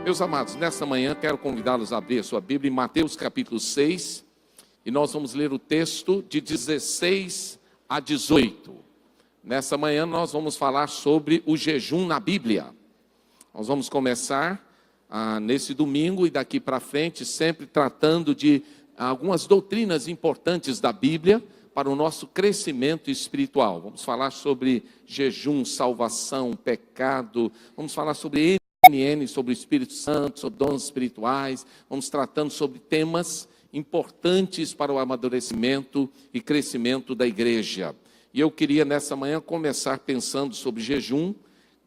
Meus amados, nesta manhã quero convidá-los a abrir a sua Bíblia em Mateus capítulo 6, e nós vamos ler o texto de 16 a 18. Nessa manhã nós vamos falar sobre o jejum na Bíblia. Nós vamos começar nesse domingo e daqui para frente, sempre tratando de algumas doutrinas importantes da Bíblia para o nosso crescimento espiritual. Vamos falar sobre jejum, salvação, pecado, vamos falar sobre sobre o Espírito Santo, sobre dons espirituais, vamos tratando sobre temas importantes para o amadurecimento e crescimento da igreja. E eu queria nessa manhã começar pensando sobre jejum,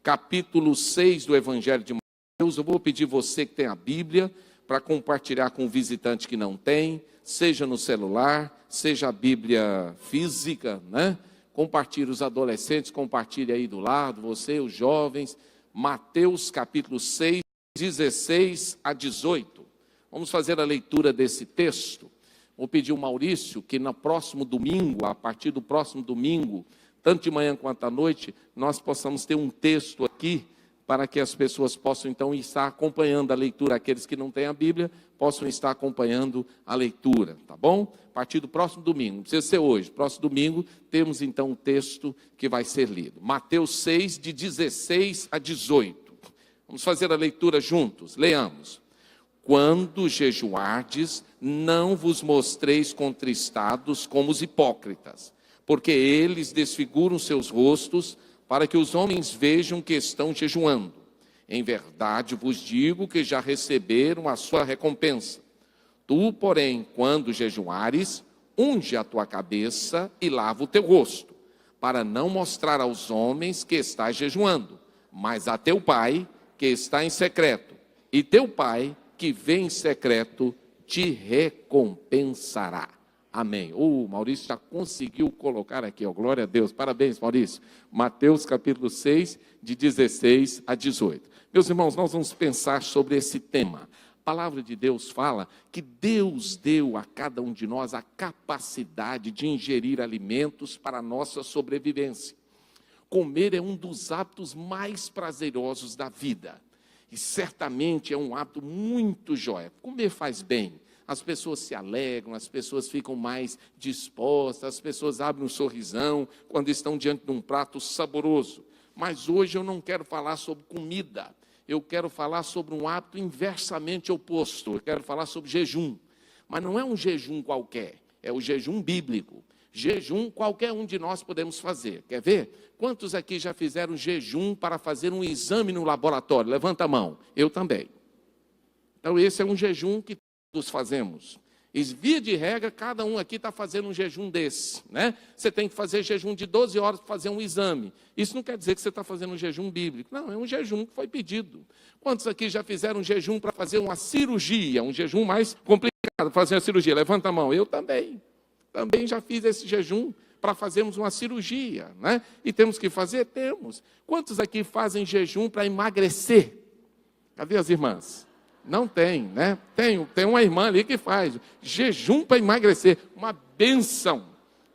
capítulo 6 do Evangelho de Mateus. Eu vou pedir você que tem a Bíblia para compartilhar com o visitante que não tem, seja no celular, seja a Bíblia física, né? Compartilhe os adolescentes, compartilhe aí do lado, você, os jovens. Mateus capítulo 6, 16 a 18. Vamos fazer a leitura desse texto. Vou pedir ao Maurício que no próximo domingo, a partir do próximo domingo, tanto de manhã quanto à noite, nós possamos ter um texto aqui, para que as pessoas possam então estar acompanhando a leitura. Aqueles que não têm a Bíblia, possam estar acompanhando a leitura, tá bom? A partir do próximo domingo, não precisa ser hoje, próximo domingo, temos então um texto que vai ser lido. Mateus 6, de 16 a 18. Vamos fazer a leitura juntos, leamos. Quando jejuardes, não vos mostreis contristados como os hipócritas, porque eles desfiguram seus rostos, para que os homens vejam que estão jejuando. Em verdade vos digo que já receberam a sua recompensa. Tu, porém, quando jejuares, unge a tua cabeça e lava o teu rosto, para não mostrar aos homens que estás jejuando, mas a teu Pai que está em secreto. E teu Pai que vê em secreto te recompensará. Amém. Maurício já conseguiu colocar aqui, glória a Deus. Parabéns, Maurício. Mateus capítulo 6, de 16 a 18. Meus irmãos, nós vamos pensar sobre esse tema. A palavra de Deus fala que Deus deu a cada um de nós a capacidade de ingerir alimentos para a nossa sobrevivência. Comer é um dos hábitos mais prazerosos da vida. E certamente é um hábito muito jóia. Comer faz bem. As pessoas se alegram, as pessoas ficam mais dispostas, as pessoas abrem um sorrisão quando estão diante de um prato saboroso. Mas hoje eu não quero falar sobre comida, eu quero falar sobre um hábito inversamente oposto, eu quero falar sobre jejum. Mas não é um jejum qualquer, é o jejum bíblico. Jejum qualquer um de nós podemos fazer. Quer ver? Quantos aqui já fizeram jejum para fazer um exame no laboratório? Levanta a mão. Eu também. Então esse é um jejum que todos fazemos. E via de regra, cada um aqui está fazendo um jejum desse, né? Você tem que fazer jejum de 12 horas para fazer um exame. Isso não quer dizer que você está fazendo um jejum bíblico. Não, é um jejum que foi pedido. Quantos aqui já fizeram um jejum para fazer uma cirurgia? Um jejum mais complicado, fazer uma cirurgia. Levanta a mão. Eu também. Também já fiz esse jejum para fazermos uma cirurgia, né? E temos que fazer? Temos. Quantos aqui fazem jejum para emagrecer? Cadê as irmãs? Não tem, né? Tem uma irmã ali que faz jejum para emagrecer, uma bênção.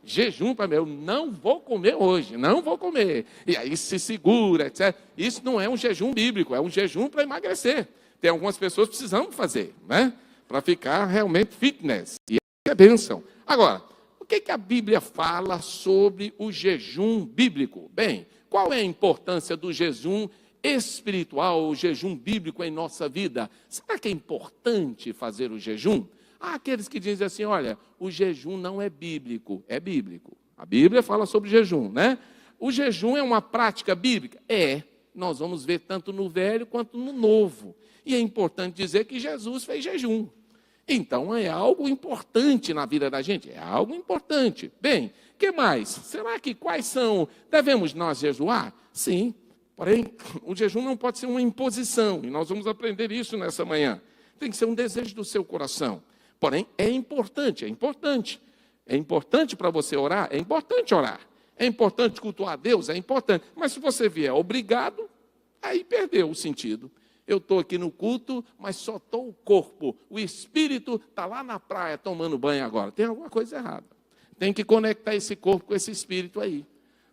Jejum para eu não vou comer hoje, não vou comer. E aí se segura, etc. Isso não é um jejum bíblico, é um jejum para emagrecer. Tem algumas pessoas que precisamos fazer, né? Para ficar realmente fitness. E é bênção. Agora, o que a Bíblia fala sobre o jejum bíblico? Bem, qual é a importância do jejum espiritual, o jejum bíblico em nossa vida? Será que é importante fazer o jejum? Há aqueles que dizem assim, olha, o jejum não é bíblico. É bíblico. A Bíblia fala sobre jejum, né? O jejum é uma prática bíblica? É. Nós vamos ver tanto no Velho quanto no Novo. E é importante dizer que Jesus fez jejum. Então é algo importante na vida da gente. É algo importante. Bem, o que mais? Será que quais são? Devemos nós jejuar? Sim. Porém, o jejum não pode ser uma imposição, e nós vamos aprender isso nessa manhã. Tem que ser um desejo do seu coração. Porém, é importante, é importante. É importante para você orar? É importante orar. É importante cultuar a Deus? É importante. Mas se você vier obrigado, aí perdeu o sentido. Eu estou aqui no culto, mas só estou o corpo. O espírito está lá na praia tomando banho agora. Tem alguma coisa errada. Tem que conectar esse corpo com esse espírito aí.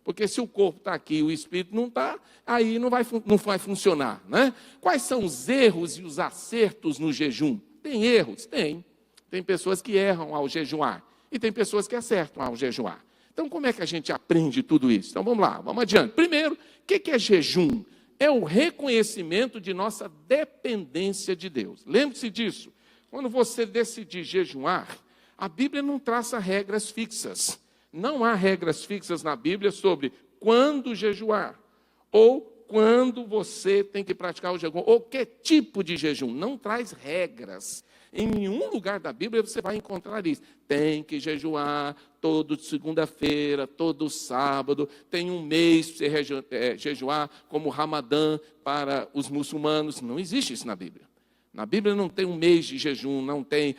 Porque se o corpo está aqui e o espírito não está, aí não vai funcionar, né? Quais são os erros e os acertos no jejum? Tem erros? Tem. Tem pessoas que erram ao jejuar e tem pessoas que acertam ao jejuar. Então, como é que a gente aprende tudo isso? Então, vamos lá, vamos adiante. Primeiro, o que é jejum? É o reconhecimento de nossa dependência de Deus. Lembre-se disso. Quando você decidir jejuar, a Bíblia não traça regras fixas. Não há regras fixas na Bíblia sobre quando jejuar, ou quando você tem que praticar o jejum, ou que tipo de jejum. Não traz regras. Em nenhum lugar da Bíblia você vai encontrar isso. Tem que jejuar toda segunda-feira, todo sábado. Tem um mês para você jejuar, como o Ramadã para os muçulmanos. Não existe isso na Bíblia. Na Bíblia não tem um mês de jejum, não tem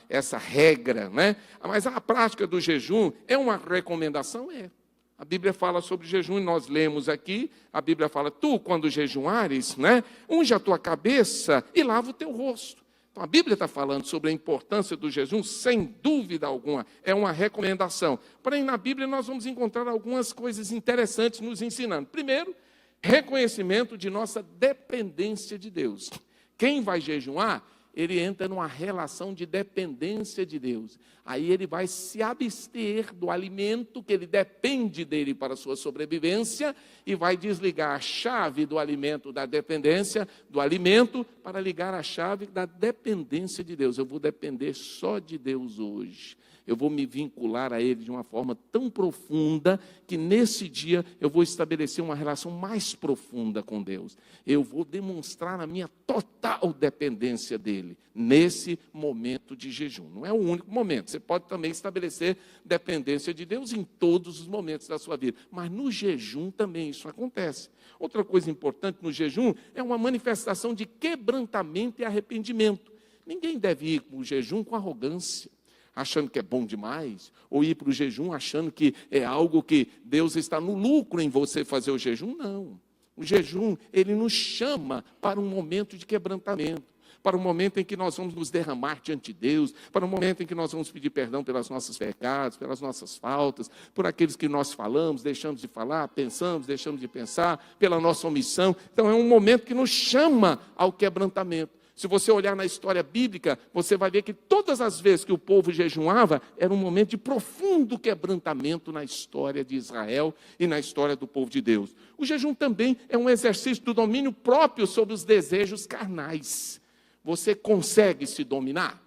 essa regra, né? Mas a prática do jejum é uma recomendação? É. A Bíblia fala sobre jejum e nós lemos aqui, a Bíblia fala, tu quando jejuares, né, unge a tua cabeça e lava o teu rosto. Então a Bíblia está falando sobre a importância do jejum, sem dúvida alguma, é uma recomendação. Porém, na Bíblia nós vamos encontrar algumas coisas interessantes nos ensinando. Primeiro, reconhecimento de nossa dependência de Deus. Quem vai jejuar, ele entra numa relação de dependência de Deus. Aí ele vai se abster do alimento que ele depende dele para a sua sobrevivência e vai desligar a chave do alimento da dependência, do alimento, para ligar a chave da dependência de Deus. Eu vou depender só de Deus hoje. Eu vou me vincular a Ele de uma forma tão profunda que nesse dia eu vou estabelecer uma relação mais profunda com Deus. Eu vou demonstrar a minha total dependência dEle nesse momento de jejum. Não é o único momento. Você pode também estabelecer dependência de Deus em todos os momentos da sua vida. Mas no jejum também isso acontece. Outra coisa importante no jejum é uma manifestação de quebrantamento e arrependimento. Ninguém deve ir para o jejum com arrogância, achando que é bom demais, ou ir para o jejum achando que é algo que Deus está no lucro em você fazer o jejum. Não. O jejum, ele nos chama para um momento de quebrantamento, para um momento em que nós vamos nos derramar diante de Deus, para um momento em que nós vamos pedir perdão pelos nossos pecados, pelas nossas faltas, por aqueles que nós falamos, deixamos de falar, pensamos, deixamos de pensar, pela nossa omissão. Então é um momento que nos chama ao quebrantamento. Se você olhar na história bíblica, você vai ver que todas as vezes que o povo jejuava, era um momento de profundo quebrantamento na história de Israel e na história do povo de Deus. O jejum também é um exercício do domínio próprio sobre os desejos carnais. Você consegue se dominar?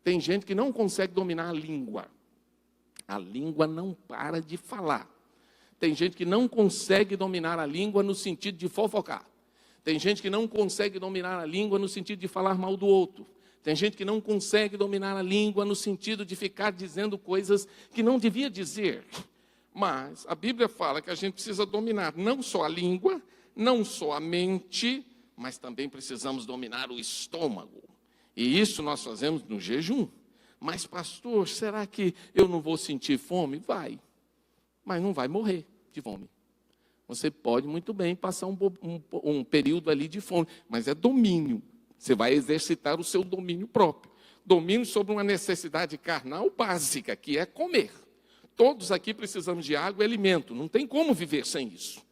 Tem gente que não consegue dominar a língua. A língua não para de falar. Tem gente que não consegue dominar a língua no sentido de fofocar. Tem gente que não consegue dominar a língua no sentido de falar mal do outro. Tem gente que não consegue dominar a língua no sentido de ficar dizendo coisas que não devia dizer. Mas a Bíblia fala que a gente precisa dominar não só a língua, não só a mente, mas também precisamos dominar o estômago. E isso nós fazemos no jejum. Mas, pastor, será que eu não vou sentir fome? Vai, mas não vai morrer de fome. Você pode muito bem passar um período ali de fome, mas é domínio. Você vai exercitar o seu domínio próprio. Domínio sobre uma necessidade carnal básica, que é comer. Todos aqui precisamos de água e alimento. Não tem como viver sem isso.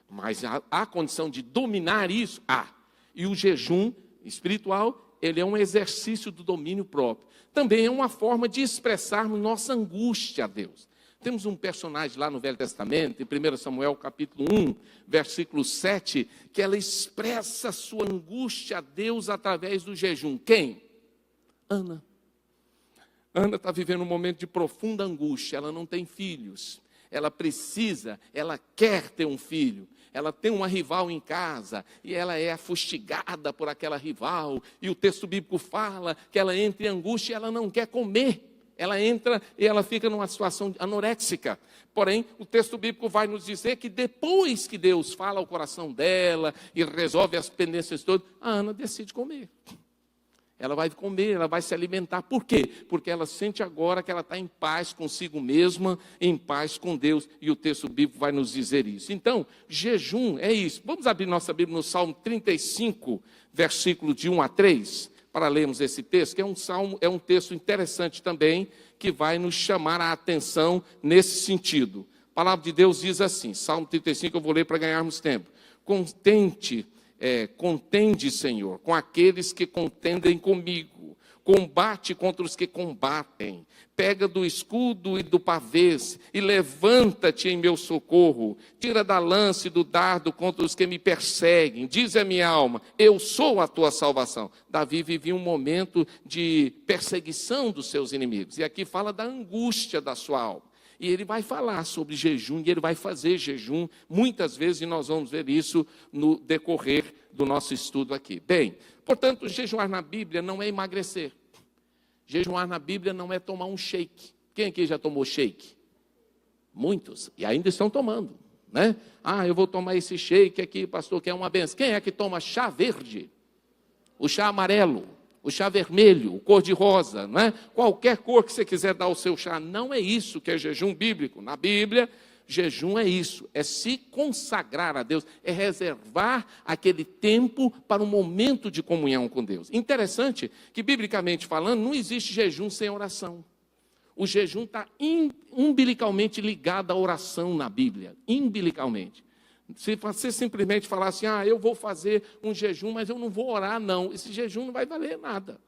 Mas há condição de dominar isso? Há. E o jejum espiritual, ele é um exercício do domínio próprio. Também é uma forma de expressarmos nossa angústia a Deus. Temos um personagem lá no Velho Testamento, em 1 Samuel capítulo 1, versículo 7, que ela expressa sua angústia a Deus através do jejum. Quem? Ana. Ana está vivendo um momento de profunda angústia, ela não tem filhos. Ela quer ter um filho. Ela tem uma rival em casa e ela é fustigada por aquela rival. E o texto bíblico fala que ela entra em angústia e ela não quer comer. Ela entra e ela fica numa situação anoréxica. Porém, o texto bíblico vai nos dizer que depois que Deus fala ao coração dela e resolve as pendências todas, a Ana decide comer. Ela vai comer, ela vai se alimentar. Por quê? Porque ela sente agora que ela está em paz consigo mesma, em paz com Deus. E o texto bíblico vai nos dizer isso. Então, jejum é isso. Vamos abrir nossa Bíblia no Salmo 35, versículo de 1 a 3. Para lermos esse texto, que é um texto interessante também, que vai nos chamar a atenção nesse sentido. palavra de Deus diz assim, Salmo 35, eu vou ler para ganharmos tempo. Contende, Senhor, com aqueles que contendem comigo. Combate contra os que combatem. Pega do escudo e do pavês e levanta-te em meu socorro. Tira da lança e do dardo contra os que me perseguem. Diz a minha alma, eu sou a tua salvação. Davi vivia um momento de perseguição dos seus inimigos. E aqui fala da angústia da sua alma. E ele vai falar sobre jejum, e ele vai fazer jejum muitas vezes, e nós vamos ver isso no decorrer do nosso estudo aqui. Bem, portanto, jejuar na Bíblia não é emagrecer. Jejuar na Bíblia não é tomar um shake. Quem aqui já tomou shake? Muitos, e ainda estão tomando, né? Eu vou tomar esse shake aqui, pastor, que é uma benção. Quem é que toma chá verde? O chá amarelo? O chá vermelho, o cor-de-rosa, não é? Qualquer cor que você quiser dar ao seu chá, não é isso que é jejum bíblico. Na Bíblia, jejum é isso, é se consagrar a Deus, é reservar aquele tempo para um momento de comunhão com Deus. Interessante que, biblicamente falando, não existe jejum sem oração. O jejum está umbilicalmente ligado à oração na Bíblia, umbilicalmente. Se você simplesmente falar assim, eu vou fazer um jejum, mas eu não vou orar, não. Esse jejum não vai valer nada.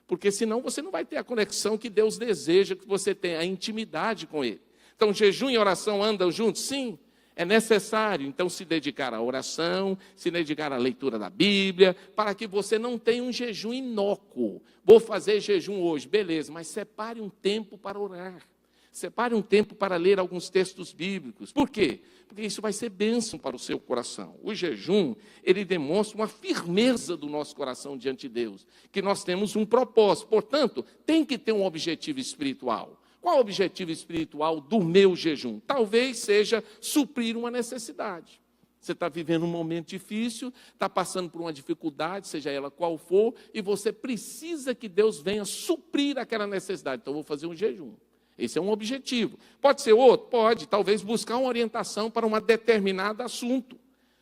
Porque senão você não vai ter a conexão que Deus deseja que você tenha, a intimidade com Ele. Então, jejum e oração andam juntos? Sim, é necessário. Então, se dedicar à oração, se dedicar à leitura da Bíblia, para que você não tenha um jejum inócuo. Vou fazer jejum hoje, beleza, mas separe um tempo para orar. Separe um tempo para ler alguns textos bíblicos. Por quê? Porque isso vai ser bênção para o seu coração. O jejum, ele demonstra uma firmeza do nosso coração diante de Deus, que nós temos um propósito. Portanto, tem que ter um objetivo espiritual. Qual o objetivo espiritual do meu jejum? Talvez seja suprir uma necessidade. Você está vivendo um momento difícil, está passando por uma dificuldade, seja ela qual for, e você precisa que Deus venha suprir aquela necessidade. Então, eu vou fazer um jejum. Esse é um objetivo. Pode ser outro? Pode. Talvez buscar uma orientação para um determinado assunto.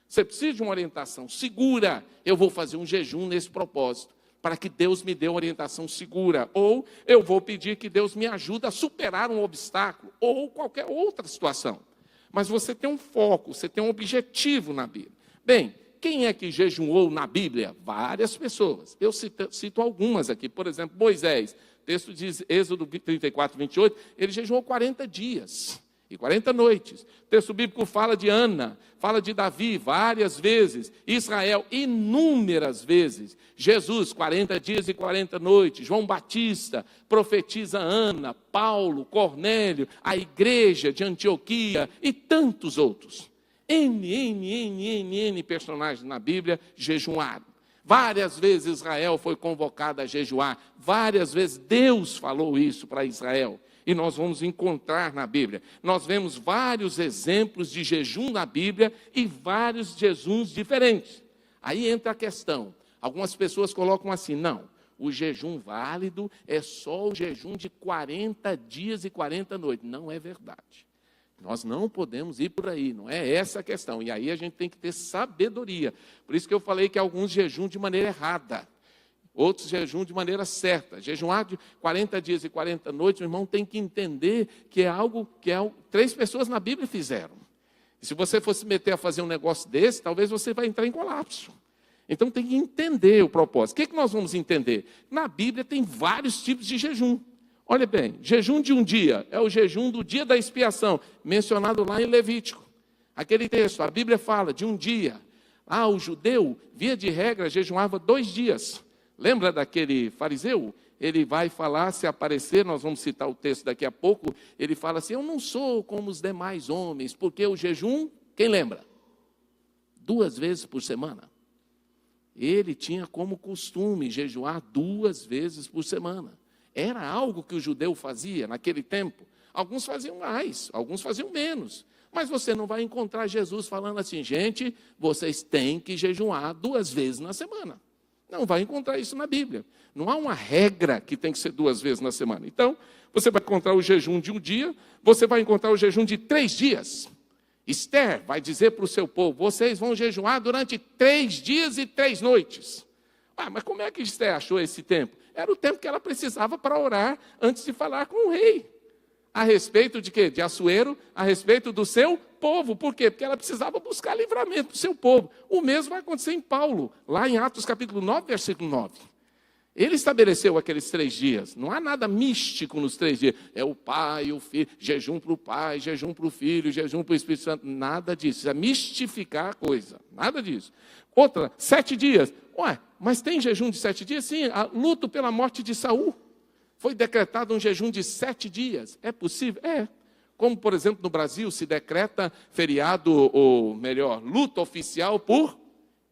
Você precisa de uma orientação segura. Eu vou fazer um jejum nesse propósito, para que Deus me dê uma orientação segura. Ou eu vou pedir que Deus me ajude a superar um obstáculo, ou qualquer outra situação. Mas você tem um foco, você tem um objetivo na Bíblia. Bem, quem é que jejuou na Bíblia? Várias pessoas. Eu cito algumas aqui. Por exemplo, Moisés. O texto diz, Êxodo 34, 28, ele jejuou 40 dias e 40 noites. O texto bíblico fala de Ana, fala de Davi várias vezes, Israel inúmeras vezes, Jesus 40 dias e 40 noites, João Batista, profetiza Ana, Paulo, Cornélio, a igreja de Antioquia e tantos outros. N personagens na Bíblia jejuaram. Várias vezes Israel foi convocado a jejuar. Várias vezes Deus falou isso para Israel. E nós vamos encontrar na Bíblia. Nós vemos vários exemplos de jejum na Bíblia e vários jejuns diferentes. Aí entra a questão. Algumas pessoas colocam assim, não, o jejum válido é só o jejum de 40 dias e 40 noites. Não é verdade. Nós não podemos ir por aí, não é essa a questão. E aí a gente tem que ter sabedoria. Por isso que eu falei que alguns jejum de maneira errada, outros jejum de maneira certa. Jejuar de 40 dias e 40 noites, o irmão tem que entender que é algo que 3 pessoas na Bíblia fizeram. E se você fosse meter a fazer um negócio desse, talvez você vai entrar em colapso. Então tem que entender o propósito. O que nós vamos entender? Na Bíblia tem vários tipos de jejum. Olha bem, jejum de um dia é o jejum do dia da expiação, mencionado lá em Levítico. Aquele texto, a Bíblia fala de um dia. O judeu, via de regra, jejuava 2 dias. Lembra daquele fariseu? Ele vai falar, se aparecer, nós vamos citar o texto daqui a pouco, ele fala assim, eu não sou como os demais homens, porque o jejum, quem lembra? 2 vezes por semana. Ele tinha como costume jejuar 2 vezes por semana. Era algo que o judeu fazia naquele tempo. Alguns faziam mais, alguns faziam menos. Mas você não vai encontrar Jesus falando assim, gente, vocês têm que jejuar 2 vezes na semana. Não vai encontrar isso na Bíblia. Não há uma regra que tem que ser 2 vezes na semana. Então, você vai encontrar o jejum de um dia, você vai encontrar o jejum de 3 dias. Esther vai dizer para o seu povo, vocês vão jejuar durante 3 dias e 3 noites. Mas como é que Esther achou esse tempo? Era o tempo que ela precisava para orar antes de falar com o rei. A respeito de quê? De Assuero, a respeito do seu povo. Por quê? Porque ela precisava buscar livramento do seu povo. O mesmo vai acontecer em Paulo, lá em Atos capítulo 9, versículo 9. Ele estabeleceu aqueles 3 dias. Não há nada místico nos 3 dias. É o Pai, o Filho, jejum para o Pai, jejum para o Filho, jejum para o Espírito Santo. Nada disso. Isso é mistificar a coisa. Nada disso. Outra, 7 dias. Ué, mas tem jejum de 7 dias? Sim, luto pela morte de Saul. Foi decretado um jejum de 7 dias. É possível? É. Como, por exemplo, no Brasil se decreta feriado, ou melhor, luta oficial por,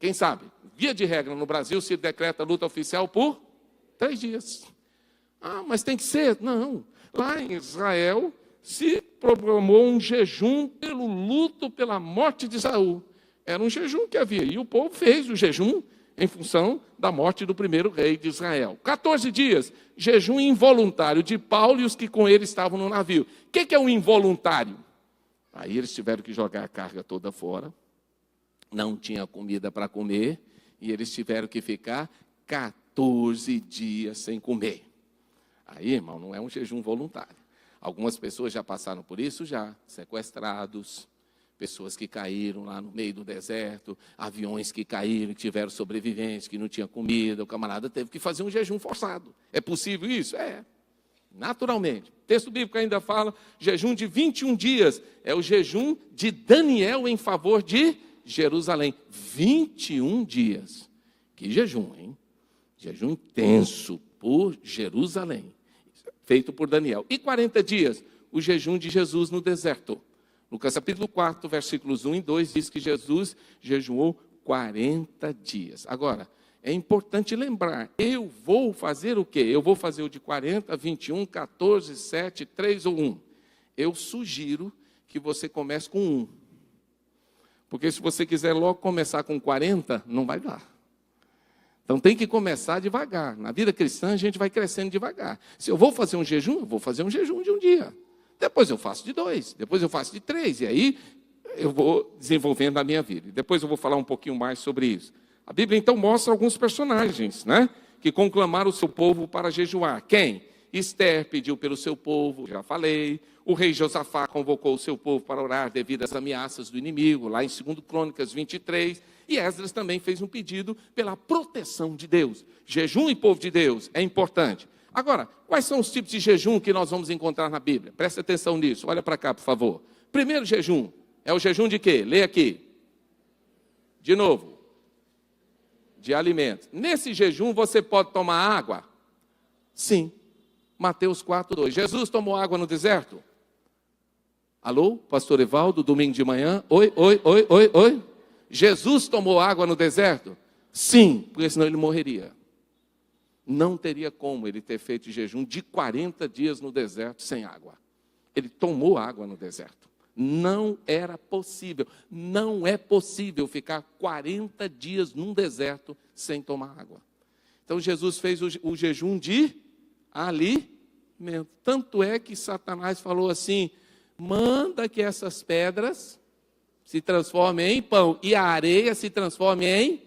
quem sabe? Via de regra, no Brasil se decreta luta oficial por 3 dias. Ah, mas tem que ser? Não. Lá em Israel se proclamou um jejum pelo luto pela morte de Saul. Era um jejum que havia. E o povo fez o jejum em função da morte do primeiro rei de Israel. 14 dias, jejum involuntário de Paulo e os que com ele estavam no navio. O que é um involuntário? Aí eles tiveram que jogar a carga toda fora. Não tinha comida para comer. E eles tiveram que ficar 14 dias sem comer. Aí, irmão, não é um jejum voluntário. Algumas pessoas já passaram por isso, já sequestrados, pessoas que caíram lá no meio do deserto, aviões que caíram, que tiveram sobreviventes, que não tinha comida, o camarada teve que fazer um jejum forçado. É possível isso? É, naturalmente. O texto bíblico ainda fala, jejum de 21 dias, é o jejum de Daniel em favor de Jerusalém. 21 dias. Que jejum, hein? Jejum intenso por Jerusalém, feito por Daniel. E 40 dias, o jejum de Jesus no deserto. Lucas capítulo 4, versículos 1 e 2, diz que Jesus jejuou 40 dias. Agora, é importante lembrar, eu vou fazer o quê? Eu vou fazer o de 40, 21, 14, 7, 3 ou 1. Eu sugiro que você comece com 1. Porque se você quiser logo começar com 40, não vai dar. Então tem que começar devagar. Na vida cristã a gente vai crescendo devagar. Se eu vou fazer um jejum, eu vou fazer um jejum de um dia. Depois eu faço de 2, depois eu faço de 3, e aí eu vou desenvolvendo a minha vida. E depois eu vou falar um pouquinho mais sobre isso. A Bíblia então mostra alguns personagens, né, que conclamaram o seu povo para jejuar. Quem? Esther pediu pelo seu povo, já falei. O rei Josafá convocou o seu povo para orar devido às ameaças do inimigo, lá em 2 Crônicas 23. E Esdras também fez um pedido pela proteção de Deus. Jejum e povo de Deus é importante. Agora, quais são os tipos de jejum que nós vamos encontrar na Bíblia? Presta atenção nisso, olha para cá, por favor. Primeiro jejum, é o jejum de quê? Leia aqui. De novo. De alimentos. Nesse jejum você pode tomar água? Sim. Mateus 4, 2. Jesus tomou água no deserto? Alô, pastor Evaldo, domingo de manhã? Oi. Jesus tomou água no deserto? Sim, porque senão ele morreria. Não teria como ele ter feito jejum de 40 dias no deserto sem água. Ele tomou água no deserto. Não era possível. Não é possível ficar 40 dias num deserto sem tomar água. Então Jesus fez o jejum de alimento. Tanto é que Satanás falou assim, manda que essas pedras se transformem em pão e a areia se transforme em...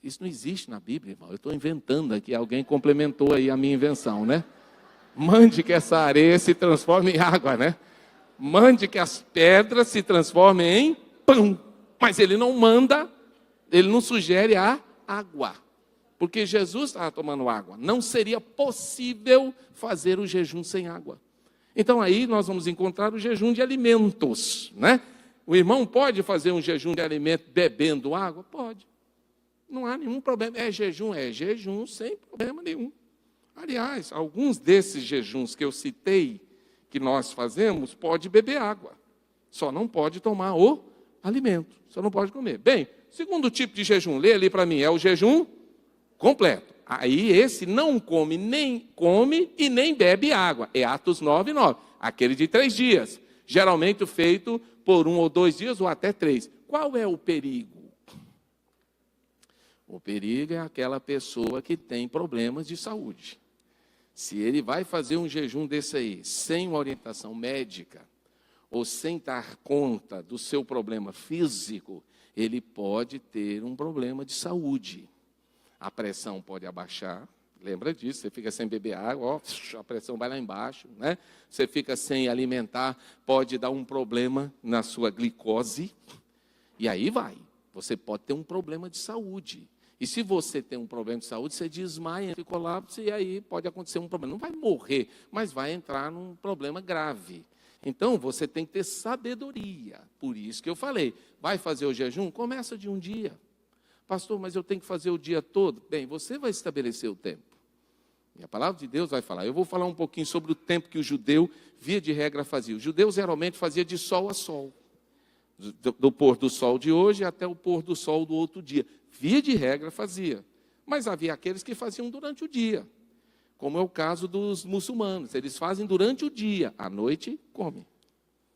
Isso não existe na Bíblia, irmão. Eu estou inventando aqui, alguém complementou aí a minha invenção, né? Mande que essa areia se transforme em água, né? Mande que as pedras se transformem em pão. Mas ele não manda, ele não sugere a água. Porque Jesus estava tomando água. Não seria possível fazer o jejum sem água. Então aí nós vamos encontrar o jejum de alimentos, né? O irmão pode fazer um jejum de alimento bebendo água? Pode. Não há nenhum problema. É jejum sem problema nenhum. Aliás, alguns desses jejuns que eu citei, que nós fazemos, pode beber água. Só não pode tomar o alimento. Só não pode comer. Bem, segundo tipo de jejum, lê ali para mim, é o jejum completo. Aí esse não come e nem bebe água. É Atos 9, 9. Aquele de 3 dias. Geralmente feito por 1 ou 2 dias ou até 3. Qual é o perigo? O perigo é aquela pessoa que tem problemas de saúde. Se ele vai fazer um jejum desse aí, sem uma orientação médica, ou sem dar conta do seu problema físico, ele pode ter um problema de saúde. A pressão pode abaixar, Lembra disso, você fica sem beber água, ó, a pressão vai lá embaixo, né? Você fica sem alimentar, pode dar um problema na sua glicose, e aí vai. Você pode ter um problema de saúde. E se você tem um problema de saúde, você desmaia, colapsa, e aí pode acontecer um problema. Não vai morrer, mas vai entrar num problema grave. Então, você tem que ter sabedoria. Por isso que eu falei, vai fazer o jejum? Começa de um dia. Pastor, mas eu tenho que fazer o dia todo? Bem, você vai estabelecer o tempo. E a palavra de Deus vai falar. Eu vou falar um pouquinho sobre o tempo que o judeu, via de regra, fazia. O judeu geralmente fazia de sol a sol. Do pôr do sol de hoje até o pôr do sol do outro dia. Via de regra fazia. Mas havia aqueles que faziam durante o dia. Como é o caso dos muçulmanos. Eles fazem durante o dia. À noite, comem.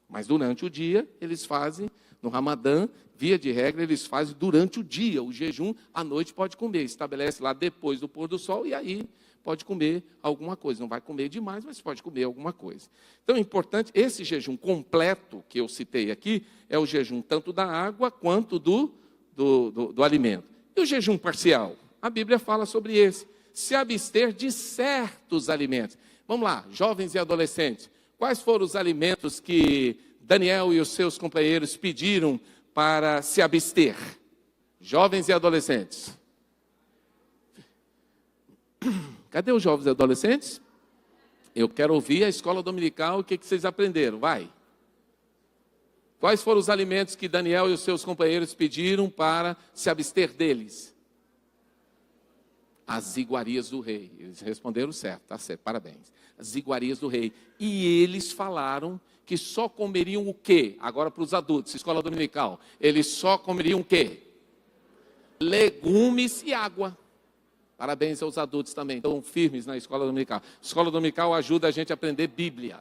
Mas durante o dia, eles fazem, no Ramadã, via de regra, eles fazem durante o dia. O jejum, à noite pode comer. Estabelece lá depois do pôr do sol e aí pode comer alguma coisa. Não vai comer demais, mas pode comer alguma coisa. Então é importante, esse jejum completo que eu citei aqui, é o jejum tanto da água quanto do alimento. E o jejum parcial? A Bíblia fala sobre esse. Se abster de certos alimentos. Vamos lá, jovens e adolescentes. Quais foram os alimentos que Daniel e os seus companheiros pediram para se abster? Jovens e adolescentes. Cadê os jovens e adolescentes? Eu quero ouvir a escola dominical, o que vocês aprenderam? Vai. Quais foram os alimentos que Daniel e os seus companheiros pediram para se abster deles? As iguarias do rei. Eles responderam certo, tá certo, parabéns. As iguarias do rei. E eles falaram que só comeriam o quê? Agora para os adultos, escola dominical. Eles só comeriam o quê? Legumes e água. Parabéns aos adultos também, estão firmes na escola dominical. Escola dominical ajuda a gente a aprender Bíblia.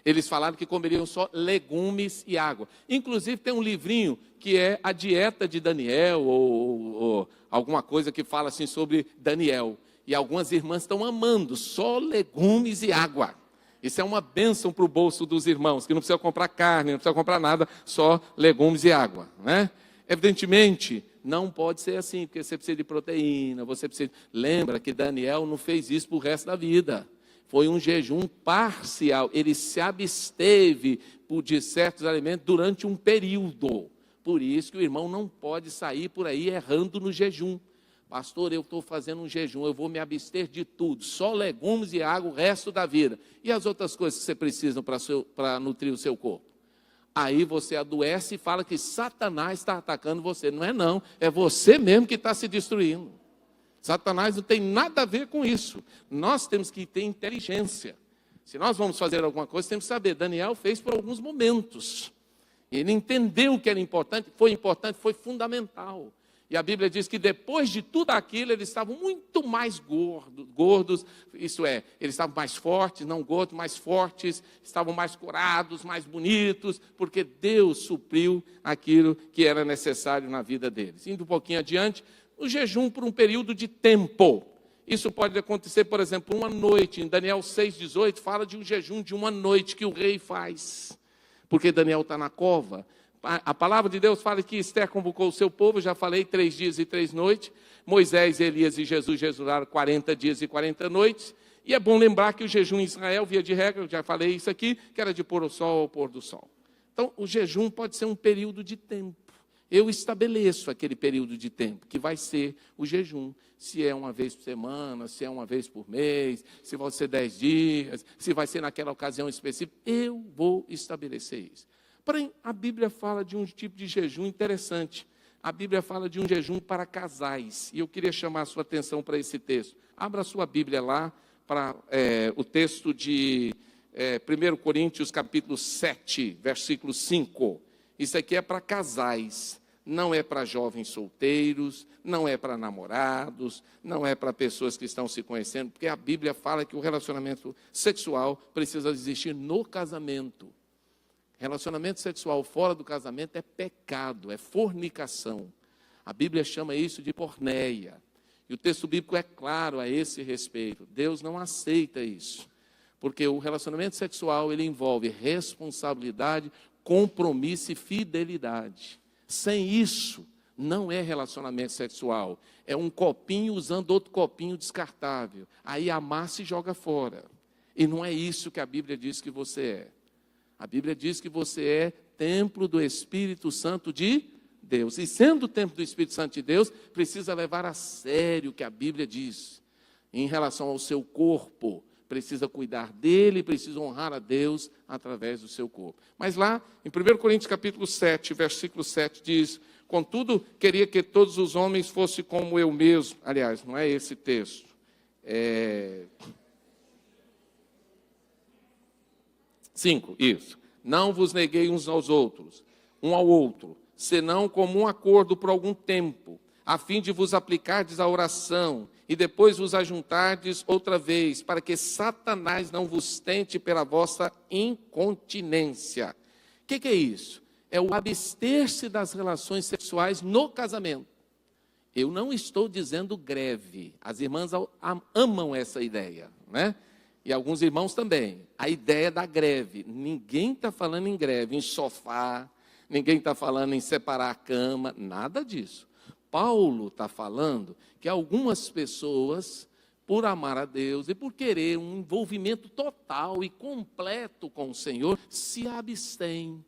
Eles falaram que comeriam só legumes e água. Inclusive tem um livrinho que é a dieta de Daniel, ou alguma coisa que fala assim sobre Daniel. E algumas irmãs estão amando só legumes e água. Isso é uma bênção para o bolso dos irmãos, que não precisa comprar carne, não precisa comprar nada, só legumes e água, né? Evidentemente, não pode ser assim, porque você precisa de proteína, você precisa... Lembra que Daniel não fez isso para o resto da vida. Foi um jejum parcial. Ele se absteve de certos alimentos durante um período. Por isso que o irmão não pode sair por aí errando no jejum. Pastor, eu estou fazendo um jejum, eu vou me abster de tudo, só legumes e água o resto da vida. E as outras coisas que você precisa para nutrir o seu corpo? Aí você adoece e fala que Satanás está atacando você. Não é não, é você mesmo que está se destruindo. Satanás não tem nada a ver com isso. Nós temos que ter inteligência. Se nós vamos fazer alguma coisa, temos que saber. Daniel fez por alguns momentos. Ele entendeu que era importante, foi fundamental. E a Bíblia diz que depois de tudo aquilo, eles estavam muito mais gordos, isso é, eles estavam mais fortes, não gordos, mais fortes, estavam mais curados, mais bonitos, porque Deus supriu aquilo que era necessário na vida deles. Indo um pouquinho adiante, o jejum por um período de tempo. Isso pode acontecer, por exemplo, uma noite. Em Daniel 6,18 fala de um jejum de uma noite que o rei faz, porque Daniel está na cova. A palavra de Deus fala que Esther convocou o seu povo, já falei, 3 dias e 3 noites. Moisés, Elias e Jesus jejuaram 40 dias e 40 noites. E é bom lembrar que o jejum em Israel, via de regra, eu já falei isso aqui, que era de pôr o sol ao pôr do sol. Então, o jejum pode ser um período de tempo. Eu estabeleço aquele período de tempo, que vai ser o jejum. Se é uma vez por semana, se é uma vez por mês, se vai ser 10 dias, se vai ser naquela ocasião específica, eu vou estabelecer isso. Porém, a Bíblia fala de um tipo de jejum interessante. A Bíblia fala de um jejum para casais. E eu queria chamar a sua atenção para esse texto. Abra a sua Bíblia lá, para o texto de 1 Coríntios, capítulo 7, versículo 5. Isso aqui é para casais. Não é para jovens solteiros, não é para namorados, não é para pessoas que estão se conhecendo, porque a Bíblia fala que o relacionamento sexual precisa existir no casamento. Relacionamento sexual fora do casamento é pecado, é fornicação. A Bíblia chama isso de porneia. E o texto bíblico é claro a esse respeito. Deus não aceita isso. Porque o relacionamento sexual, ele envolve responsabilidade, compromisso e fidelidade. Sem isso, não é relacionamento sexual. É um copinho usando outro copinho descartável. Aí amassa e joga fora. E não é isso que a Bíblia diz que você é. A Bíblia diz que você é templo do Espírito Santo de Deus. E sendo o templo do Espírito Santo de Deus, precisa levar a sério o que a Bíblia diz. Em relação ao seu corpo, precisa cuidar dele, precisa honrar a Deus através do seu corpo. Mas lá, em 1 Coríntios capítulo 7, versículo 7, diz: contudo, queria que todos os homens fossem como eu mesmo. Aliás, não é esse texto. 5, isso. Não vos neguei uns aos outros, um ao outro, senão como um acordo por algum tempo, a fim de vos aplicardes à oração, e depois vos ajuntardes outra vez, para que Satanás não vos tente pela vossa incontinência. O que é isso? É o abster-se das relações sexuais no casamento. Eu não estou dizendo greve. As irmãs amam essa ideia, né? E alguns irmãos também. A ideia da greve. Ninguém está falando em greve, em sofá. Ninguém está falando em separar a cama. Nada disso. Paulo está falando que algumas pessoas, por amar a Deus e por querer um envolvimento total e completo com o Senhor, se abstêm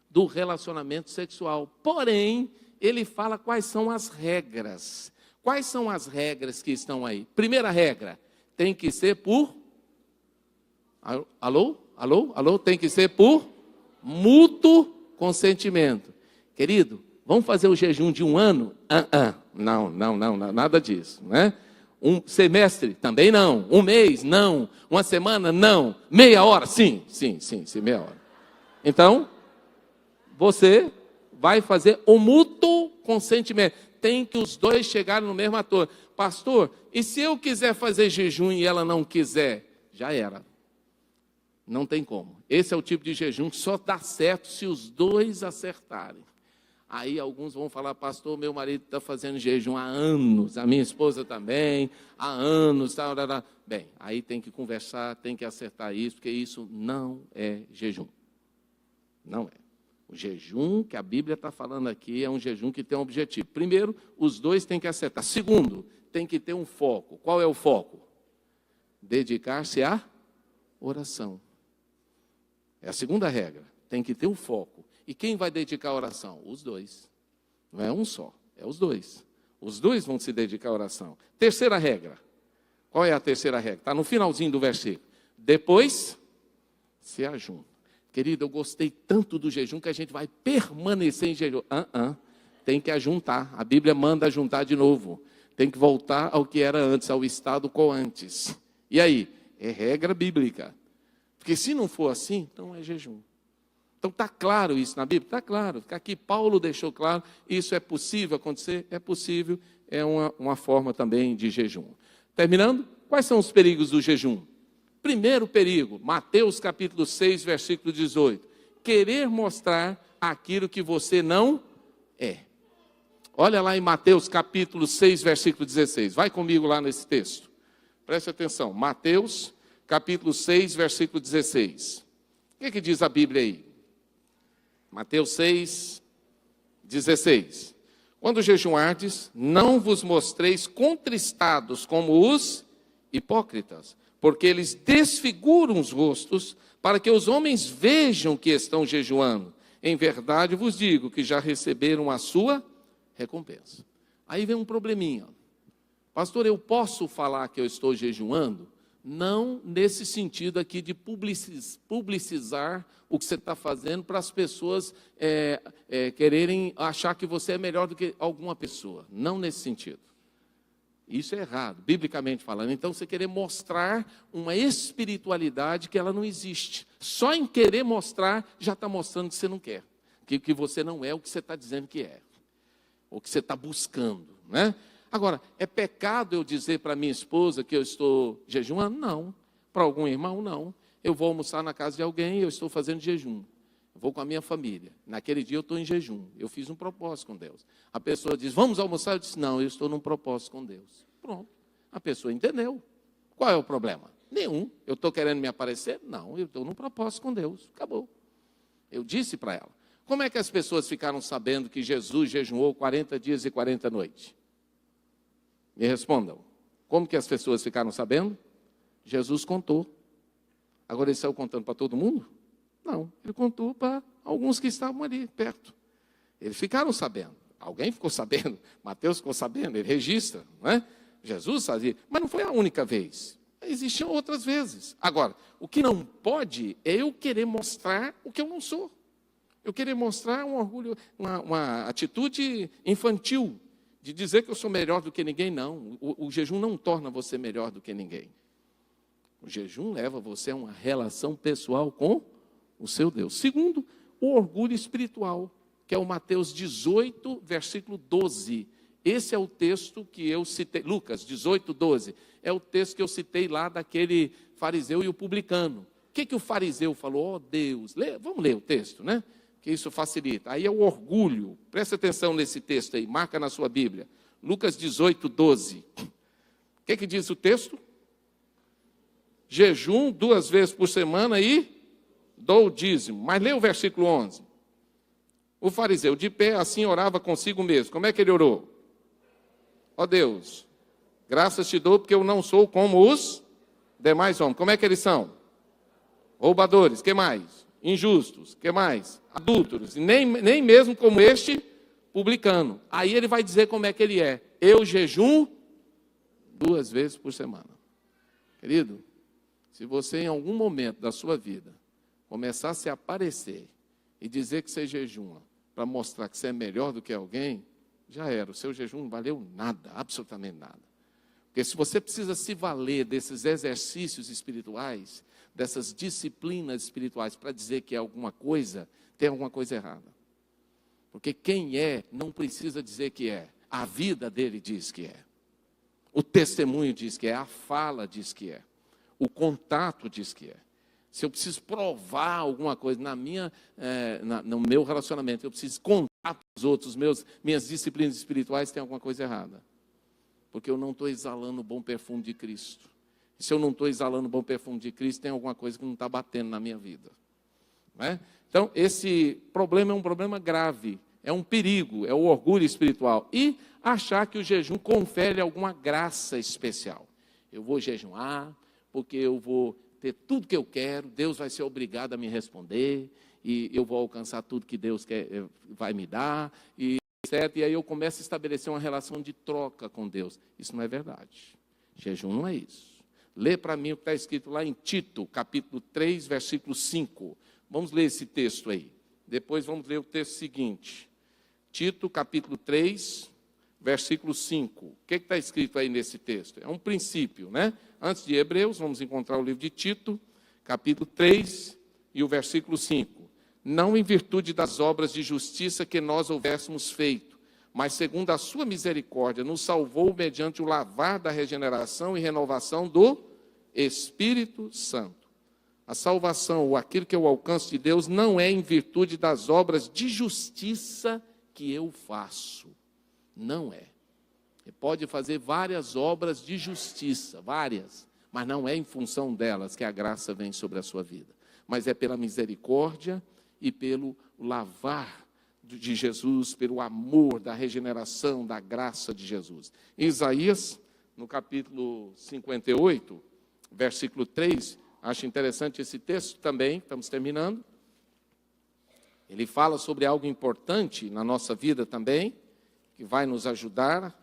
do relacionamento sexual. Porém, ele fala quais são as regras. Quais são as regras que estão aí? Primeira regra, tem que ser por... Alô? Tem que ser por mútuo consentimento. Querido, vamos fazer o jejum de 1 ano? Não, nada disso, né? Um semestre? Também não. Um mês? Não. Uma semana? Não. Meia hora? Sim, meia hora. Então, você vai fazer o mútuo consentimento. Tem que os dois chegarem no mesmo ator. Pastor, e se eu quiser fazer jejum e ela não quiser? Já era. Não tem como. Esse é o tipo de jejum que só dá certo se os dois acertarem. Aí alguns vão falar: pastor, meu marido está fazendo jejum há anos, a minha esposa também, há anos. Bem, aí tem que conversar, tem que acertar isso, porque isso não é jejum. Não é. O jejum que a Bíblia está falando aqui é um jejum que tem um objetivo. Primeiro, os dois têm que acertar. Segundo, tem que ter um foco. Qual é o foco? Dedicar-se à oração. É a segunda regra. Tem que ter um foco. E quem vai dedicar a oração? Os dois. Não é um só, é os dois. Os dois vão se dedicar à oração. Terceira regra. Qual é a terceira regra? Está no finalzinho do versículo. Depois, se ajunta. Querido, eu gostei tanto do jejum que a gente vai permanecer em jejum. Tem que ajuntar. A Bíblia manda ajuntar de novo. Tem que voltar ao que era antes, ao estado quo antes. E aí? É regra bíblica. Porque se não for assim, então é jejum. Então está claro isso na Bíblia? Está claro. Aqui Paulo deixou claro, isso é possível acontecer? É possível, é uma forma também de jejum. Terminando, quais são os perigos do jejum? Primeiro perigo, Mateus capítulo 6, versículo 18. Querer mostrar aquilo que você não é. Olha lá em Mateus capítulo 6, versículo 16. Vai comigo lá nesse texto. Preste atenção. Mateus capítulo 6, versículo 16. O que diz a Bíblia aí? Mateus 6, 16. Quando jejuardes, não vos mostreis contristados como os hipócritas, porque eles desfiguram os rostos, para que os homens vejam que estão jejuando. Em verdade vos digo que já receberam a sua recompensa. Aí vem um probleminha. Pastor, eu posso falar que eu estou jejuando? Não nesse sentido aqui de publicizar o que você está fazendo para as pessoas quererem achar que você é melhor do que alguma pessoa. Não nesse sentido. Isso é errado, biblicamente falando. Então, você querer mostrar uma espiritualidade que ela não existe. Só em querer mostrar, já está mostrando que você não quer. Que você não é o que você está dizendo que é. Ou que você está buscando, né? Agora, é pecado eu dizer para minha esposa que eu estou jejuando? Não. Para algum irmão, não. Eu vou almoçar na casa de alguém e eu estou fazendo jejum. Eu vou com a minha família. Naquele dia eu estou em jejum. Eu fiz um propósito com Deus. A pessoa diz, vamos almoçar? Eu disse, não, eu estou num propósito com Deus. Pronto. A pessoa entendeu. Qual é o problema? Nenhum. Eu estou querendo me aparecer? Não, eu estou num propósito com Deus. Acabou. Eu disse para ela. como é que as pessoas ficaram sabendo que Jesus jejuou 40 dias e 40 noites? Me respondam. Como que as pessoas ficaram sabendo? Jesus contou. Agora ele saiu contando para todo mundo? Não, ele contou para alguns que estavam ali perto. Eles ficaram sabendo. Alguém ficou sabendo. Mateus ficou sabendo, ele registra, não é? Jesus fazia, mas não foi a única vez. Existiam outras vezes. Agora, o que não pode é eu querer mostrar o que eu não sou. Eu querer mostrar um orgulho, uma atitude infantil, de dizer que eu sou melhor do que ninguém, não. O jejum não torna você melhor do que ninguém. O jejum leva você a uma relação pessoal com o seu Deus. Segundo, o orgulho espiritual, que é o Mateus 18, versículo 12. Esse é o texto que eu citei, Lucas 18, 12. É o texto que eu citei lá daquele fariseu e o publicano. O que o fariseu falou? Oh Deus, vamos ler o texto, né? Que isso facilita. Aí é o orgulho. Presta atenção nesse texto aí, marca na sua Bíblia. Lucas 18, 12. O que diz o texto? Jejum 2 vezes por semana e dou o dízimo. Mas lê o versículo 11. O fariseu de pé assim orava consigo mesmo. Como é que ele orou? Ó Deus, graças te dou porque eu não sou como os demais homens. Como é que eles são? Roubadores, que mais? Injustos, que mais? Adúlteros, nem mesmo como este publicano. Aí ele vai dizer como é que ele é. Eu jejum 2 vezes por semana. Querido, se você em algum momento da sua vida começar a se aparecer e dizer que você jejuma para mostrar que você é melhor do que alguém, já era, o seu jejum não valeu nada, absolutamente nada. Porque se você precisa se valer desses exercícios espirituais, dessas disciplinas espirituais para dizer que é alguma coisa, tem alguma coisa errada. Porque quem é, não precisa dizer que é. A vida dele diz que é. O testemunho diz que é, a fala diz que é. O contato diz que é. Se eu preciso provar alguma coisa no meu relacionamento, eu preciso contar para os outros, minhas disciplinas espirituais, tem alguma coisa errada. Porque eu não estou exalando o bom perfume de Cristo. E se eu não estou exalando o bom perfume de Cristo, tem alguma coisa que não está batendo na minha vida. Não é? Então, esse problema é um problema grave, é um perigo, é o orgulho espiritual. E achar que o jejum confere alguma graça especial. Eu vou jejuar, porque eu vou ter tudo que eu quero, Deus vai ser obrigado a me responder, e eu vou alcançar tudo que Deus vai me dar, e etc. E aí eu começo a estabelecer uma relação de troca com Deus. Isso não é verdade. Jejum não é isso. Lê para mim o que está escrito lá em Tito, capítulo 3, versículo 5. Vamos ler esse texto aí. Depois vamos ler o texto seguinte. Tito, capítulo 3, versículo 5. O que está escrito aí nesse texto? É um princípio, né? Antes de Hebreus, vamos encontrar o livro de Tito, capítulo 3 e o versículo 5. Não em virtude das obras de justiça que nós houvéssemos feito, mas segundo a sua misericórdia, nos salvou mediante o lavar da regeneração e renovação do Espírito Santo. A salvação, ou aquilo que é o alcance de Deus, não é em virtude das obras de justiça que eu faço. Não é. Você pode fazer várias obras de justiça, várias, mas não é em função delas que a graça vem sobre a sua vida. Mas é pela misericórdia e pelo lavar de Jesus, pelo amor da regeneração, da graça de Jesus. Em Isaías, no capítulo 58, versículo 3, acho interessante esse texto também, estamos terminando. Ele fala sobre algo importante na nossa vida também, que vai nos ajudar.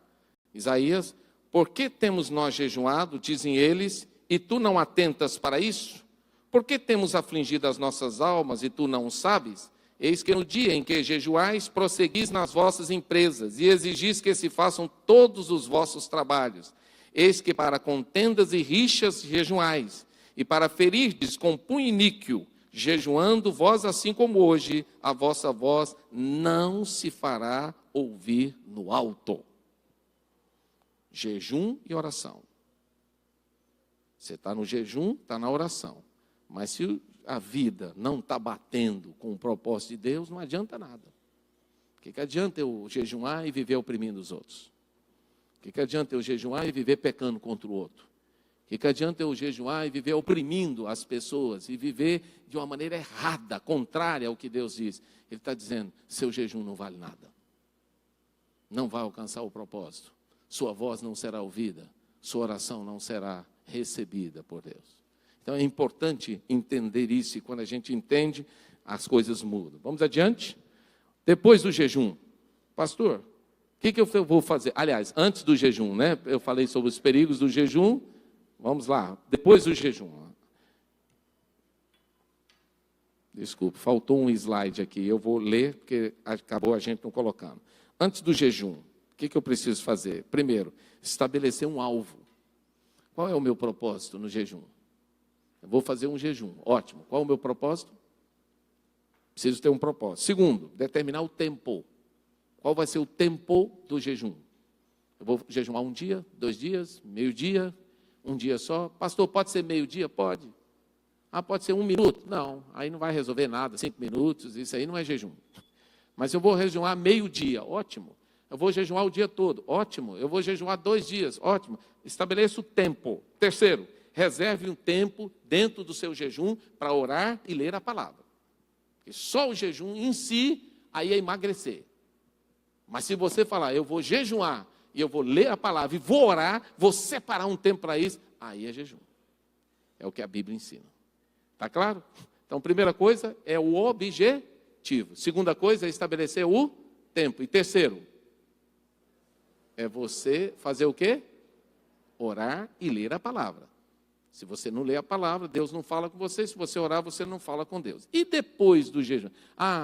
Isaías, por que temos nós jejuado, dizem eles, e tu não atentas para isso? Por que temos afligido as nossas almas e tu não o sabes? Eis que no dia em que jejuais, prosseguis nas vossas empresas e exigis que se façam todos os vossos trabalhos. Eis que para contendas e rixas jejuais, e para ferirdes com punho iníquo, jejuando vós assim como hoje, a vossa voz não se fará ouvir no alto. Jejum e oração. Você está no jejum, está na oração. Mas se a vida não está batendo com o propósito de Deus, não adianta nada. O que adianta eu jejuar e viver oprimindo os outros? O que adianta eu jejuar e viver pecando contra o outro? O Que adianta eu jejuar e viver oprimindo as pessoas e viver de uma maneira errada, contrária ao que Deus diz. Ele está dizendo, seu jejum não vale nada. Não vai alcançar o propósito. Sua voz não será ouvida. Sua oração não será recebida por Deus. Então é importante entender isso, e quando a gente entende, as coisas mudam. Vamos adiante? Depois do jejum, pastor, o que eu vou fazer? Aliás, antes do jejum, né? Eu falei sobre os perigos do jejum. Vamos lá, depois do jejum. Desculpe, faltou um slide aqui. Eu vou ler, porque acabou a gente não colocando. Antes do jejum, o que eu preciso fazer? Primeiro, estabelecer um alvo. Qual é o meu propósito no jejum? Eu vou fazer um jejum, ótimo. Qual é o meu propósito? Preciso ter um propósito. Segundo, determinar o tempo. Qual vai ser o tempo do jejum? Eu vou jejuar um dia, 2 dias, meio-dia, um dia só. Pastor, pode ser meio-dia? Pode. Pode ser 1 minuto? Não, aí não vai resolver nada, 5 minutos, isso aí não é jejum. Mas eu vou jejuar meio-dia, ótimo. Eu vou jejuar o dia todo, ótimo. Eu vou jejuar 2 dias, ótimo. Estabeleça o tempo. Terceiro, reserve um tempo dentro do seu jejum para orar e ler a palavra. Porque só o jejum em si, aí é emagrecer. Mas se você falar, eu vou jejuar, e eu vou ler a palavra, e vou orar, vou separar um tempo para isso, aí é jejum. É o que a Bíblia ensina. Está claro? Então, primeira coisa é o objetivo. Segunda coisa é estabelecer o tempo. E terceiro, é você fazer o quê? Orar e ler a palavra. Se você não lê a palavra, Deus não fala com você. Se você orar, você não fala com Deus. E depois do jejum?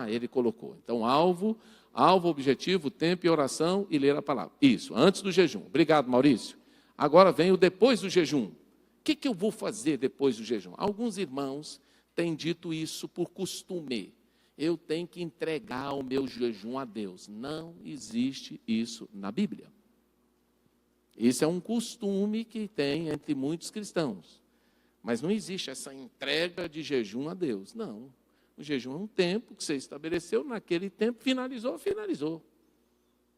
Ele colocou. Então, alvo, objetivo, tempo e oração e ler a palavra. Isso, antes do jejum. Obrigado, Maurício. Agora vem o depois do jejum. O que eu vou fazer depois do jejum? Alguns irmãos têm dito isso por costume. Eu tenho que entregar o meu jejum a Deus. Não existe isso na Bíblia. Isso é um costume que tem entre muitos cristãos. Mas não existe essa entrega de jejum a Deus. Não. O jejum é um tempo que você estabeleceu, naquele tempo, finalizou.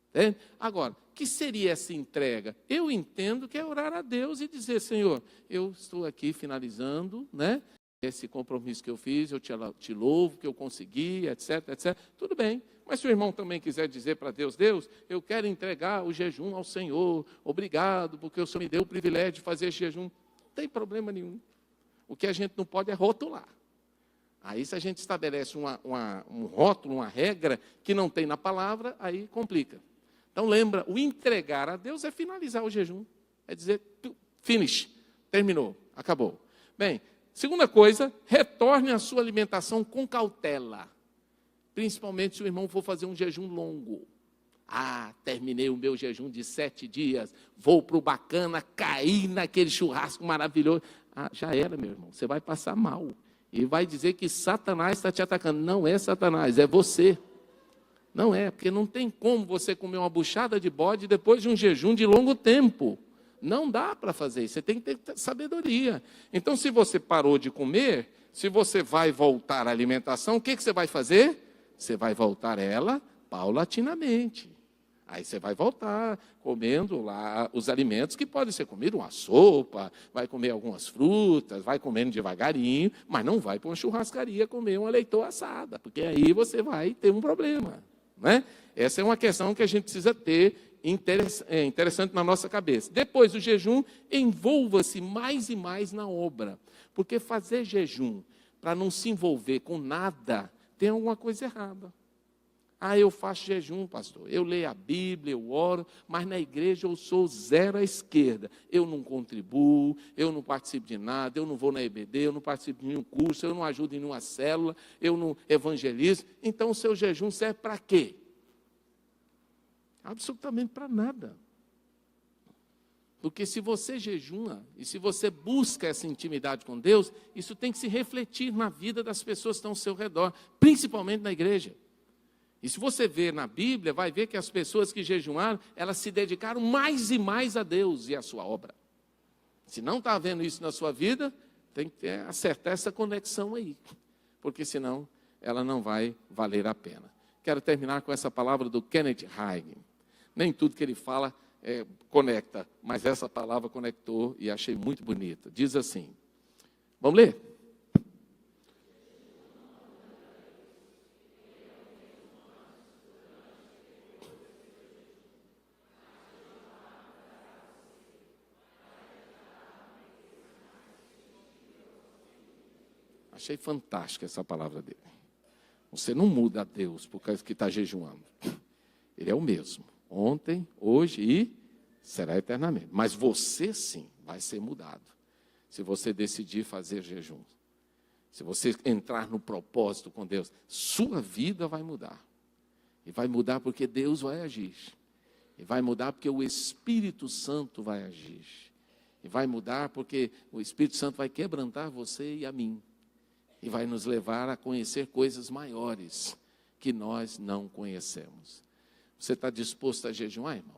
Entende? Agora, o que seria essa entrega? Eu entendo que é orar a Deus e dizer, Senhor, eu estou aqui finalizando, né? Esse compromisso que eu fiz, eu te louvo, que eu consegui, etc, etc. Tudo bem. Mas se o irmão também quiser dizer para Deus, Deus, eu quero entregar o jejum ao Senhor, obrigado, porque o Senhor me deu o privilégio de fazer esse jejum. Não tem problema nenhum. O que a gente não pode é rotular. Aí se a gente estabelece um rótulo, uma regra que não tem na palavra, aí complica. Então lembra, o entregar a Deus é finalizar o jejum. É dizer, finish, terminou, acabou. Bem, segunda coisa, retorne à sua alimentação com cautela. Principalmente se o irmão for fazer um jejum longo. Terminei o meu jejum de 7 dias, vou para o bacana, caí naquele churrasco maravilhoso. Já era, meu irmão, você vai passar mal. E vai dizer que Satanás está te atacando. Não é Satanás, é você. Não é, porque não tem como você comer uma buchada de bode depois de um jejum de longo tempo. Não dá para fazer isso, você tem que ter sabedoria. Então, se você parou de comer, se você vai voltar à alimentação, o que você vai fazer? Você vai voltar ela paulatinamente. Aí você vai voltar comendo lá os alimentos que podem ser comidos, uma sopa, vai comer algumas frutas, vai comendo devagarinho, mas não vai para uma churrascaria comer uma leitoa assada, porque aí você vai ter um problema. Né? Essa é uma questão que a gente precisa ter interessante na nossa cabeça. Depois do jejum, envolva-se mais e mais na obra, porque fazer jejum para não se envolver com nada, tem alguma coisa errada. Eu faço jejum, pastor, eu leio a Bíblia, eu oro, mas na igreja eu sou zero à esquerda. Eu não contribuo, eu não participo de nada, eu não vou na EBD, eu não participo de nenhum curso, eu não ajudo em nenhuma célula, eu não evangelizo. Então o seu jejum serve para quê? Absolutamente para nada. Porque se você jejuma e se você busca essa intimidade com Deus, isso tem que se refletir na vida das pessoas que estão ao seu redor, principalmente na igreja. E se você ver na Bíblia, vai ver que as pessoas que jejuaram, elas se dedicaram mais e mais a Deus e à sua obra. Se não está havendo isso na sua vida, tem que acertar essa conexão aí, porque senão ela não vai valer a pena. Quero terminar com essa palavra do Kenneth Hagin. Nem tudo que ele fala conecta, mas essa palavra conectou e achei muito bonita. Diz assim, vamos ler? Achei fantástica essa palavra dele. Você não muda a Deus por causa que está jejuando. Ele é o mesmo, ontem, hoje e será eternamente. Mas você sim vai ser mudado, se você decidir fazer jejum. Se você entrar no propósito com Deus, sua vida vai mudar. E vai mudar porque Deus vai agir. E vai mudar porque o Espírito Santo vai agir. E vai mudar porque o Espírito Santo vai quebrantar você e a mim. E vai nos levar a conhecer coisas maiores que nós não conhecemos. Você está disposto a jejuar, irmão?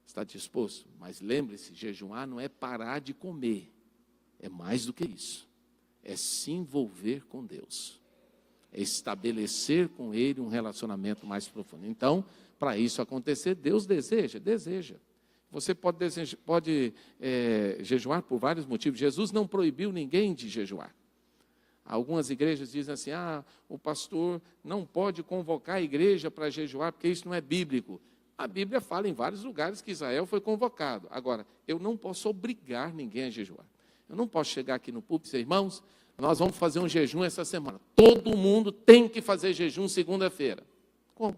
Está disposto? Mas lembre-se, jejuar não é parar de comer. É mais do que isso. É se envolver com Deus. É estabelecer com Ele um relacionamento mais profundo. Então, para isso acontecer, Deus deseja. Você pode jejuar por vários motivos. Jesus não proibiu ninguém de jejuar. Algumas igrejas dizem assim, o pastor não pode convocar a igreja para jejuar, porque isso não é bíblico. A Bíblia fala em vários lugares que Israel foi convocado. Agora, eu não posso obrigar ninguém a jejuar. Eu não posso chegar aqui no púlpito e dizer, irmãos, nós vamos fazer um jejum essa semana. Todo mundo tem que fazer jejum segunda-feira. Como?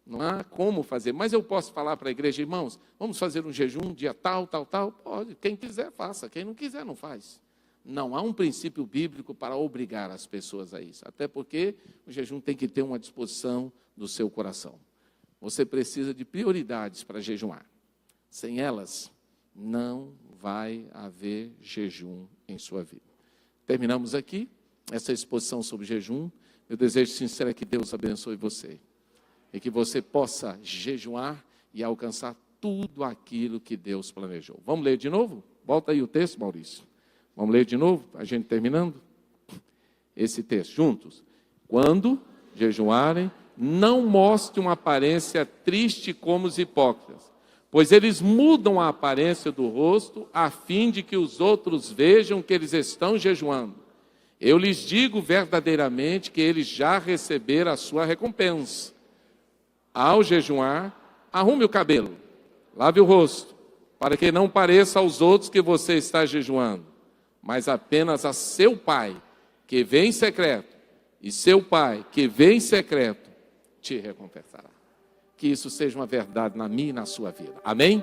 Não há como fazer, mas eu posso falar para a igreja, irmãos, vamos fazer um jejum, dia tal. Pode, quem quiser faça, quem não quiser não faz. Não há um princípio bíblico para obrigar as pessoas a isso, até porque o jejum tem que ter uma disposição do seu coração. Você precisa de prioridades para jejuar. Sem elas, não vai haver jejum em sua vida. Terminamos aqui essa exposição sobre jejum. Meu desejo sincero é que Deus abençoe você. E que você possa jejuar e alcançar tudo aquilo que Deus planejou. Vamos ler de novo? Volta aí o texto, Maurício. Vamos ler de novo, a gente terminando? Esse texto, juntos. Quando jejuarem, não mostre uma aparência triste como os hipócritas, pois eles mudam a aparência do rosto, a fim de que os outros vejam que eles estão jejuando. Eu lhes digo verdadeiramente que eles já receberam a sua recompensa. Ao jejuar, arrume o cabelo, lave o rosto, para que não pareça aos outros que você está jejuando, mas apenas a seu Pai, que vê em secreto, e seu Pai, que vê em secreto, te recompensará. Que isso seja uma verdade na minha e na sua vida. Amém?